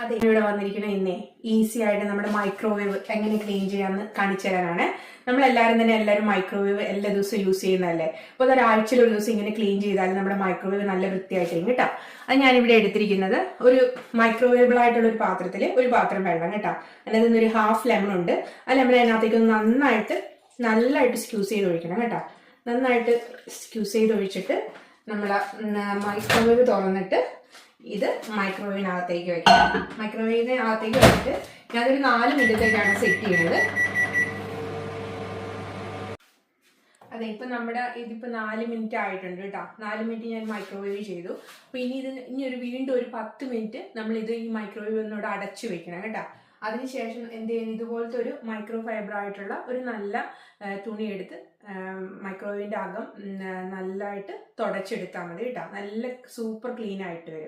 അതെ, ഇവിടെ വന്നിരിക്കുന്ന ഇന്നേ ഈസി ആയിട്ട് നമ്മുടെ മൈക്രോവേവ് എങ്ങനെ ക്ലീൻ ചെയ്യാമെന്ന് കാണിച്ചു തരാനാണ്. എല്ലാവരും മൈക്രോവേവ് എല്ലാ ദിവസവും യൂസ് ചെയ്യുന്നതല്ലേ. അപ്പോൾ ഒരാഴ്ചയിൽ ഒരു ദിവസം ഇങ്ങനെ ക്ലീൻ ചെയ്താൽ നമ്മുടെ മൈക്രോവേവ് നല്ല വൃത്തിയായിട്ടിരിക്കും കേട്ടോ. അത് ഞാനിവിടെ എടുത്തിരിക്കുന്നത് ഒരു മൈക്രോവേബിൾ ആയിട്ടുള്ള ഒരു പാത്രത്തിൽ ഒരു പാത്രം വെള്ളം കേട്ടോ. അതിനകത്ത് നിന്നൊരു ഹാഫ് ലെമൺ ഉണ്ട്. ആ ലെമൺ അതിനകത്തേക്ക് നന്നായിട്ട് സ്ക്യൂസ് ചെയ്ത് ഒഴിക്കണം കേട്ടോ. നന്നായിട്ട് സ്ക്യൂസ് ചെയ്ത് ഒഴിച്ചിട്ട് നമ്മൾ മൈക്രോവേവ് തുറന്നിട്ട് ഇത് മൈക്രോവേവിനകത്തേക്ക് വെക്കാം. മൈക്രോവേവിനകത്തേക്ക് വെച്ചിട്ട് ഞാനൊരു 4 മിനിറ്റത്തേക്കാണ് സെറ്റ് ചെയ്യുന്നത്. അതെ, ഇപ്പൊ ഇതിപ്പോ 4 മിനിറ്റ് ആയിട്ടുണ്ട് കേട്ടോ. 4 മിനിറ്റ് ഞാൻ മൈക്രോവേവ് ചെയ്തു. അപ്പൊ ഇനി വീണ്ടും ഒരു 10 മിനിറ്റ് നമ്മൾ ഈ മൈക്രോവേവ് ഒന്നുകൂടെ അടച്ചു വെക്കണം കേട്ടോ. അതിനുശേഷം എന്ത് ചെയ്യുന്നു, ഇതുപോലത്തെ ഒരു മൈക്രോ ഫൈബർ ആയിട്ടുള്ള ഒരു നല്ല തുണി എടുത്ത് മൈക്രോവേവിന്റെ അകം നല്ലതായിട്ട് തുടച്ചെടുത്താൽ മതി കേട്ടോ. നല്ല സൂപ്പർ ക്ലീൻ ആയിട്ട് വരും.